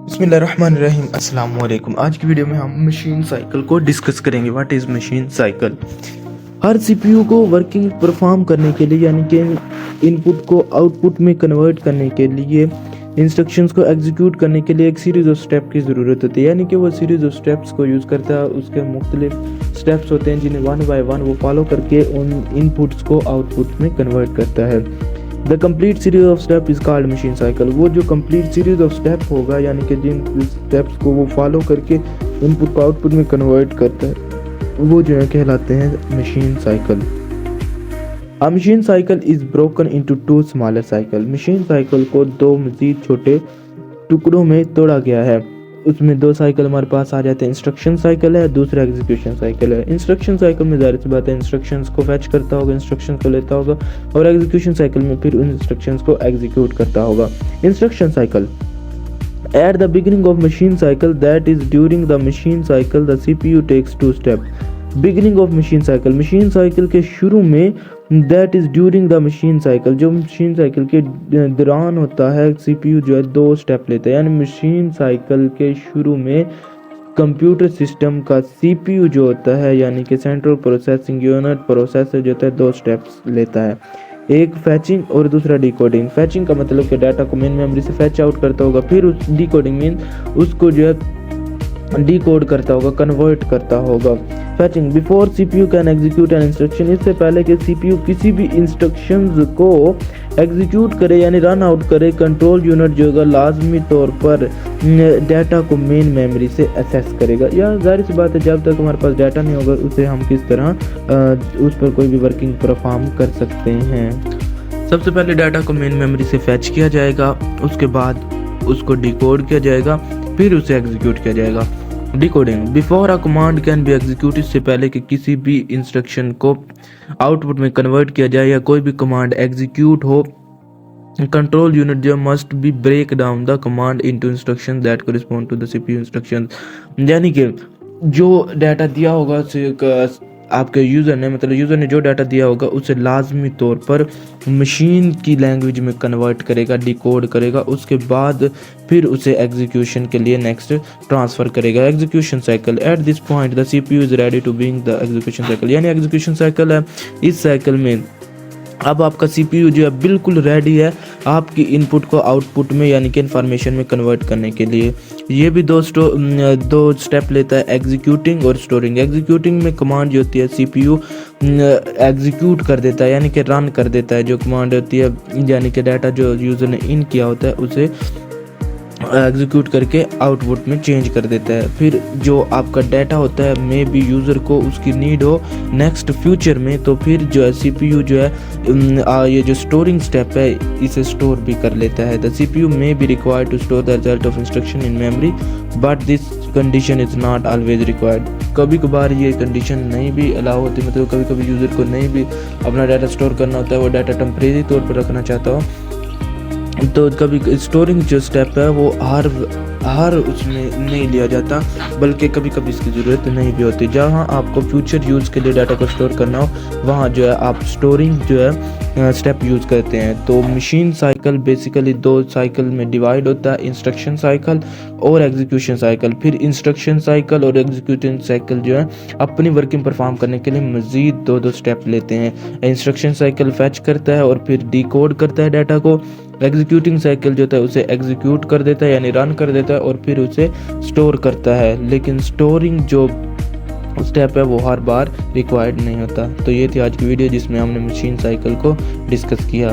बिस्मिल्लाहिर्रहमानिर्रहीम अस्सलाम वालेकुम। आज की वीडियो में हम मशीन साइकिल को डिस्कस करेंगे। What is machine cycle. Her CPU को वर्किंग परफॉर्म करने के लिए यानी कि इनपुट को आउटपुट में कन्वर्ट करने के लिए इंस्ट्रक्शंस को एग्जीक्यूट करने के लिए एक सीरीज़ ऑफ स्टेप की ज़रूरत होती है, यानी कि वो सीरीज़ ऑफ स्टेप्स को यूज़ करता है। उसके मुख्तलिफ स्टेप्स होते हैं जिन्हें वन बाय वन वो फॉलो करके उन इनपुट्स को आउटपुट में कन्वर्ट करता है। The complete series of step is called machine cycle. वो जो कंप्लीट सीरीज ऑफ स्टेप होगा यानी कि जिन स्टेप्स को वो फॉलो करके इनपुट को आउटपुट में कन्वर्ट करता है वो जो है कहलाते हैं machine cycle. A machine cycle is broken into two smaller cycle। Machine cycle को दो मजीद छोटे टुकड़ों में तोड़ा गया है। उसमें दो साइकिल हमारे पास आ जाते हैं, इंस्ट्रक्शन साइकिल है, दूसरा एग्जीक्यूशन साइकिल है। इंस्ट्रक्शन साइकिल में ज़ाहिर सी बात है इंस्ट्रक्शंस को फैच करता होगा, इंस्ट्रक्शंस को लेता होगा, और एग्जीक्यूशन साइकिल में फिर उन इंस्ट्रक्शंस को एग्जीक्यूट करता होगा। Instruction cycle at the beginning of machine cycle, that is during the machine cycle, the CPU takes two steps। Beginning of machine cycle, machine cycle के शुरू में, that is during the machine cycle, जो machine cycle के दौरान होता है CPU जो है दो स्टेप लेता है। यानी मशीन साइकिल के शुरू में कंप्यूटर सिस्टम का सीपीयू जो होता है यानी कि सेंट्रल प्रोसेसिंग यूनिट प्रोसेसर जो होता है दो स्टेप्स लेता है, एक फैचिंग और दूसरा डिकोडिंग। फैचिंग का मतलब कि डाटा को मेन मेमोरी से फैच आउट करता होगा, फिर उस डिकोडिंग मीन उसको जो है डिकोड करता होगा, कन्वर्ट करता होगा। फैचिंग before CPU can execute an instruction, इससे पहले कि सीपीयू किसी भी इंस्ट्रक्शंस को एग्जीक्यूट करे यानी रन आउट करे, कंट्रोल यूनिट जो होगा लाजमी तौर पर डाटा को मेन मेमोरी से एक्सेस करेगा। या जाहिर सी बात है जब तक हमारे पास डाटा नहीं होगा उसे हम किस तरह उस पर कोई भी वर्किंग परफॉर्म कर सकते हैं। सबसे पहले डाटा को मेन मेमोरी से फैच किया जाएगा, उसके बाद उसको डिकोड किया जाएगा, फिर उसे एग्जीक्यूट किया जाएगा। Decoding before a command can be execute, इससे पहले कि किसी भी इंस्ट्रक्शन को आउटपुट में कन्वर्ट किया जाए या कोई भी कमांड एग्जीक्यूट हो, कंट्रोल यूनिट जो must be break down the command into instruction that correspond to the CPU instructions. यानी कि जो डाटा दिया होगा आपके यूज़र ने, मतलब यूज़र ने जो डाटा दिया होगा उसे लाजमी तौर पर मशीन की लैंग्वेज में कन्वर्ट करेगा, डिकोड करेगा, उसके बाद फिर उसे एग्जीक्यूशन के लिए नेक्स्ट ट्रांसफ़र करेगा। Execution cycle at this point the CPU is ready to begin the execution cycle, यानी एग्जीक्यूशन साइकिल है इस साइकिल में अब आपका सीपीयू जो है बिल्कुल रेडी है आपकी इनपुट को आउटपुट में यानी कि इन्फॉर्मेशन में कन्वर्ट करने के लिए। ये भी दो स्टेप लेता है, एग्जीक्यूटिंग और स्टोरिंग। एग्जीक्यूटिंग में कमांड जो होती है सीपीयू एग्जीक्यूट कर देता है यानी कि रन कर देता है, जो कमांड होती है यानी कि डाटा जो यूज़र ने इन किया होता है उसे एग्जीक्यूट करके आउटपुट में चेंज कर देता है। फिर जो आपका डाटा होता है मे बी यूज़र को उसकी नीड हो नेक्स्ट फ्यूचर में, तो फिर जो है सीपीयू जो है ये जो स्टोरिंग स्टेप है इसे स्टोर भी कर लेता है। The CPU may be required to store the result of instruction in memory but this condition is not always required. कभी कभार ये कंडीशन नहीं भी अलाउ होती, मतलब कभी कभी यूज़र को नहीं भी अपना डाटा स्टोर करना होता है, वो डाटा टेम्परेरी तौर पर रखना चाहता हो, तो कभी स्टोरिंग जो स्टेप है वो हर उसमें नहीं लिया जाता, बल्कि कभी कभी इसकी ज़रूरत नहीं भी होती। जहाँ आपको फ्यूचर यूज़ के लिए डाटा को स्टोर करना हो वहाँ जो है आप स्टोरिंग जो है स्टेप यूज़ करते हैं। तो मशीन साइकिल बेसिकली दो साइकिल में डिवाइड होता है, इंस्ट्रक्शन साइकिल और एग्जीक्यूशन साइकिल। फिर इंस्ट्रक्शन साइकिल और एग्जीक्यूशन साइकिल जो है अपनी वर्किंग परफॉर्म करने के लिए मज़ीद दो स्टेप लेते हैं। इंस्ट्रक्शन साइकिल फैच करता है और फिर डिकोड करता है डाटा को, एग्जीक्यूटिंग साइकिल जो होता है उसे एग्जीक्यूट कर देता है यानी रन कर देता है और फिर उसे स्टोर करता है। लेकिन स्टोरिंग जो स्टेप है वो हर बार रिक्वायर्ड नहीं होता। तो ये थी आज की वीडियो जिसमें हमने मशीन साइकिल को डिस्कस किया।